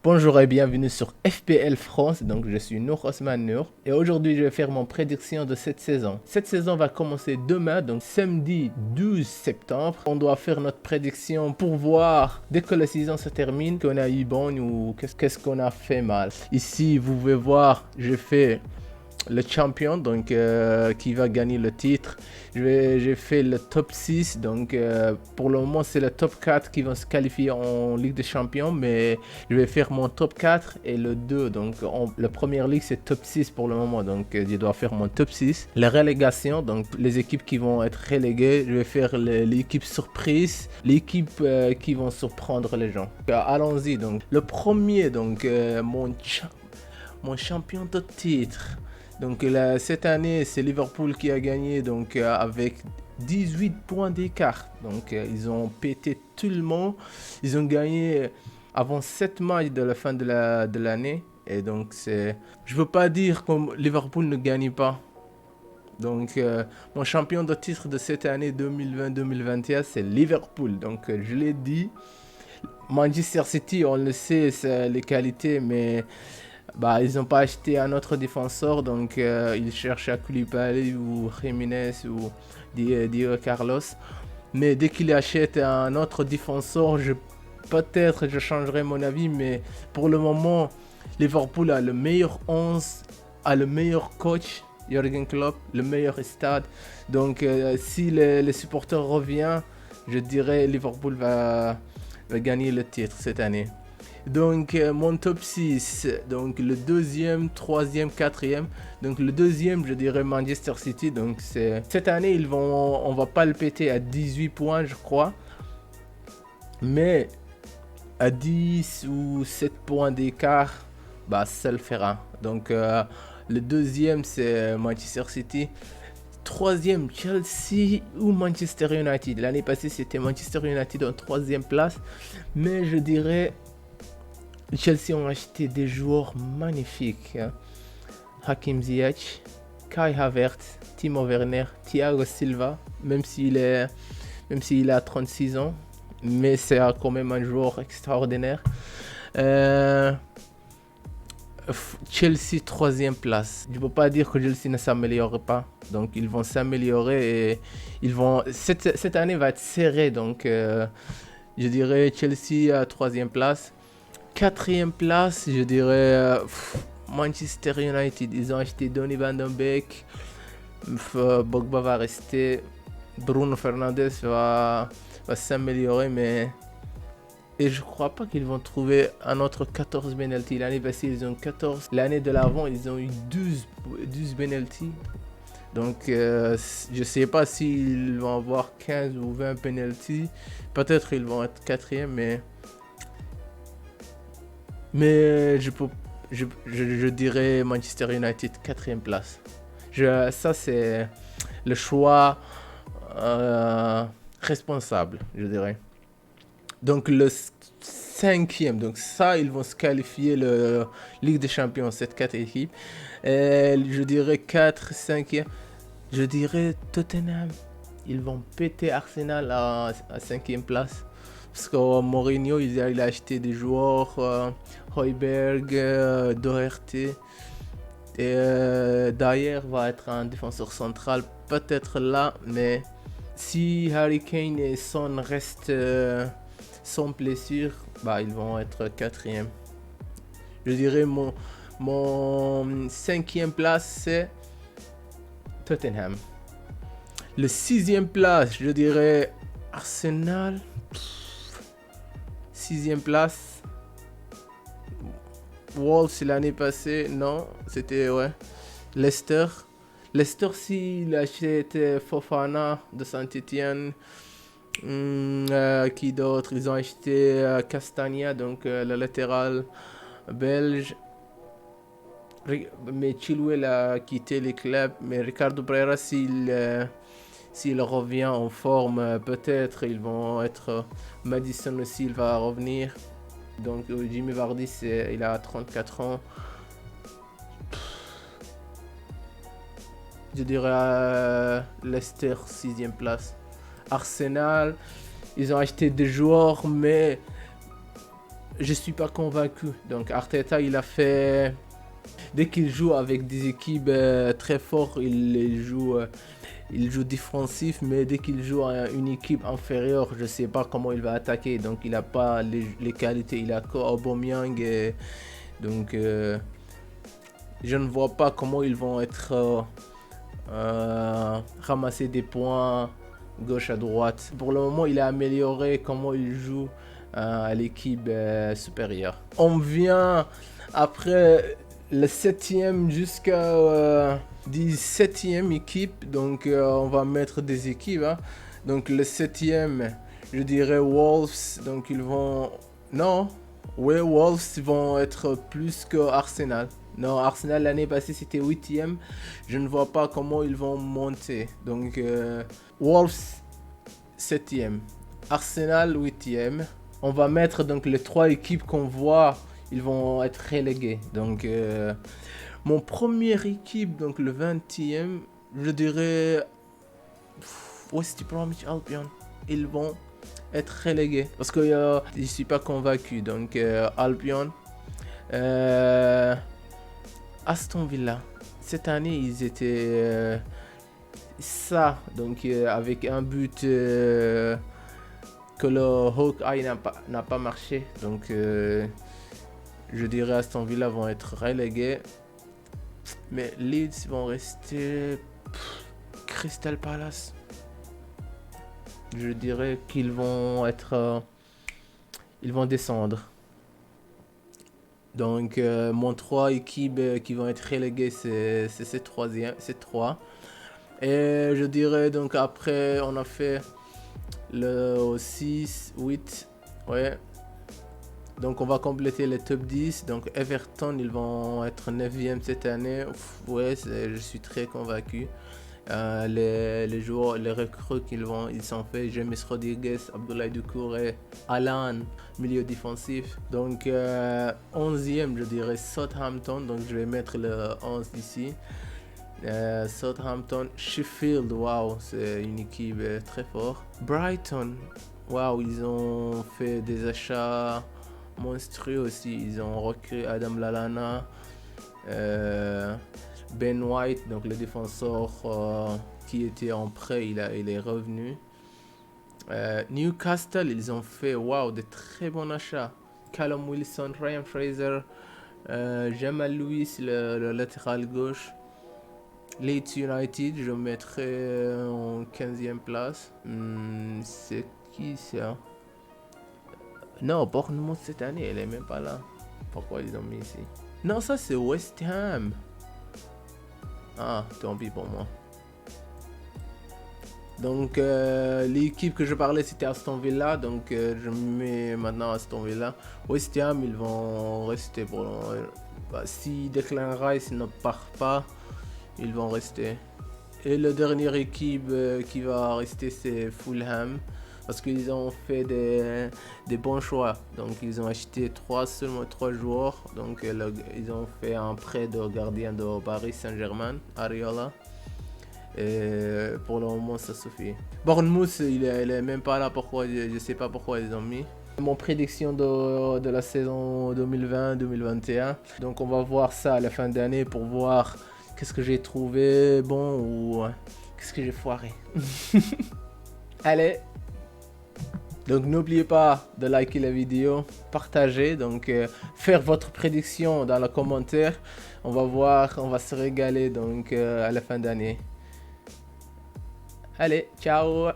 Bonjour et bienvenue sur FPL France, donc je suis Nour Osman Nour et aujourd'hui je vais faire mon prédiction de cette saison. Cette saison va commencer demain, donc samedi 12 septembre. On doit faire notre prédiction pour voir dès que la saison se termine qu'on a eu bon ou qu'est-ce qu'on a fait mal. Ici vous pouvez voir, je fais le champion, donc qui va gagner le titre. J'ai fait le top 6, donc pour le moment c'est le top 4 qui vont se qualifier en Ligue des Champions, mais je vais faire mon top 4 et le 2, donc la première ligue c'est top 6 pour le moment, donc je dois faire mon top 6. Les relégations, donc les équipes qui vont être reléguées, je vais faire l'équipe surprise, l'équipe qui vont surprendre les gens. Allons-y, donc le premier, donc mon champion de titre. Donc cette année, c'est Liverpool qui a gagné donc, avec 18 points d'écart. Donc ils ont pété tout le monde. Ils ont gagné avant 7 matchs de la fin de l'année. Et donc je ne veux pas dire que Liverpool ne gagne pas. Donc mon champion de titre de cette année 2020-2021, c'est Liverpool. Donc je l'ai dit. Manchester City, on le sait, c'est les qualités, mais... ils n'ont pas acheté un autre défenseur, donc ils cherchent à Koulibaly ou Jiménez ou Diego Carlos. Mais dès qu'ils achètent un autre défenseur, peut-être je changerai mon avis, mais pour le moment, Liverpool a le meilleur 11, a le meilleur coach, Jürgen Klopp, le meilleur stade. Donc si les supporters reviennent, je dirais Liverpool va gagner le titre cette année. Donc mon top 6, donc le deuxième, troisième, quatrième. Donc le deuxième, je dirais Manchester City. Donc cette année, on va pas le péter à 18 points, je crois. Mais à 10 ou 7 points d'écart, ça le fera. Donc le deuxième, c'est Manchester City. Troisième, Chelsea ou Manchester United. L'année passée, c'était Manchester United en troisième place. Mais je dirais... Chelsea ont acheté des joueurs magnifiques. Hakim Ziyech, Kai Havertz, Timo Werner, Thiago Silva, même s'il a 36 ans, mais c'est quand même un joueur extraordinaire. Chelsea troisième place. Je ne peux pas dire que Chelsea ne s'améliore pas. Donc ils vont s'améliorer et cette année va être serrée. Donc je dirais Chelsea à troisième place. Quatrième place, je dirais Manchester United. Ils ont acheté Donny van de Beek. Pogba va rester. Bruno Fernandes va s'améliorer, mais... Et je crois pas qu'ils vont trouver un autre 14 penalty. L'année passée, ils ont 14. L'année de l'avant, ils ont eu 12 penalty. Donc, je sais pas s'ils vont avoir 15 ou 20 penalty. Peut-être ils vont être quatrième, mais je dirais Manchester United, quatrième place. Ça, c'est le choix responsable, je dirais. Donc, le cinquième, donc ça, ils vont se qualifier la Ligue des Champions, cette 4 équipes. Et je dirais 4, 5e. Je dirais Tottenham. Ils vont péter Arsenal à 5e place. Parce que Mourinho, il a acheté des joueurs, Højbjerg, Doherty. Et Dyer va être un défenseur central, peut-être là, mais si Harry Kane et Son restent sans blessure, ils vont être quatrième. Je dirais mon cinquième place, c'est Tottenham. Le sixième place, je dirais Arsenal. Sixième place. Wolves l'année passée, non, c'était Leicester. Leicester, s'il achète Fofana de Saint-Etienne, qui d'autre? Ils ont acheté Castagna, donc le latéral belge. Mais Chilwell a quitté le club. Mais Ricardo Pereira, s'il revient en forme, peut-être ils vont être... Madison aussi, il va revenir. Donc Jimmy Vardy, il a 34 ans. Je dirais Leicester, 6e place. Arsenal, ils ont acheté des joueurs, mais je suis pas convaincu. Donc Arteta, il a fait... Dès qu'il joue avec des équipes très fortes, il joue défensif, mais dès qu'il joue à une équipe inférieure, je sais pas comment il va attaquer. Donc il a pas les qualités, il a qu'Aubameyang. Donc je ne vois pas comment ils vont être ramasser des points gauche à droite. Pour le moment, il a amélioré comment il joue à l'équipe supérieure. On vient après le 7e jusqu'à 17e équipe. Donc on va mettre des équipes. Hein. Donc le 7e, je dirais Wolves. Donc ils vont... Non, ouais, Wolves vont être plus que Arsenal. Non, Arsenal l'année passée c'était 8e. Je ne vois pas comment ils vont monter. Donc Wolves 7e. Arsenal 8e. On va mettre donc les 3 équipes qu'on voit. Ils vont être relégués. Donc mon première équipe, donc le 20e, je dirais West Bromwich Albion. Ils vont être relégués. Parce que je ne suis pas convaincu. Donc Albion. Aston Villa. Cette année, ils étaient ça. Donc avec un but que le Hawkeye n'a pas marché. Donc je dirais Aston Villa vont être relégués. Mais Leeds vont rester... Crystal Palace. Je dirais qu'ils vont être... ils vont descendre. Donc mon 3 équipes qui vont être reléguées, c'est ces 3. Et je dirais donc après on a fait le 6, 8. Ouais. Donc on va compléter les top 10. Donc Everton, ils vont être 9e cette année. Ouais, je suis très convaincu. Les joueurs, les recrues ils sont faits. James Rodriguez, Abdoulaye Doucouré, Alan, milieu défensif. Donc 11e, je dirais Southampton. Donc je vais mettre le 11 ici. Southampton, Sheffield, waouh, c'est une équipe très forte. Brighton, waouh, ils ont fait des achats monstrueux aussi. Ils ont recruté Adam Lallana, Ben White, donc le défenseur qui était en prêt, il est revenu. Newcastle, ils ont fait waouh, de très bons achats. Callum Wilson, Ryan Fraser, Jamal Lewis, le latéral gauche. Leeds United, je mettrai en 15e place. C'est qui ça? Non, Bournemouth cette année, elle est même pas là. Pourquoi ils ont mis ici? Non, ça c'est West Ham. Ah, tant pis pour moi. Donc l'équipe que je parlais c'était Aston Villa. Donc je mets maintenant Aston Villa. West Ham, ils vont rester pour... si Declan Rice ne part pas, ils vont rester. Et la dernière équipe qui va rester c'est Fulham. Parce qu'ils ont fait des bons choix. Donc ils ont acheté seulement 3 joueurs. Donc ils ont fait un prêt de gardien de Paris Saint-Germain, Areola. Et pour le moment ça suffit. Bournemouth il est même pas là. Pourquoi, je sais pas pourquoi ils ont mis. Mon prédiction de la saison 2020-2021. Donc on va voir ça à la fin d'année pour voir qu'est-ce que j'ai trouvé bon ou qu'est-ce que j'ai foiré. Allez. Donc n'oubliez pas de liker la vidéo, partager, donc faire votre prédiction dans les commentaires. On va voir, on va se régaler donc à la fin d'année. Allez, ciao!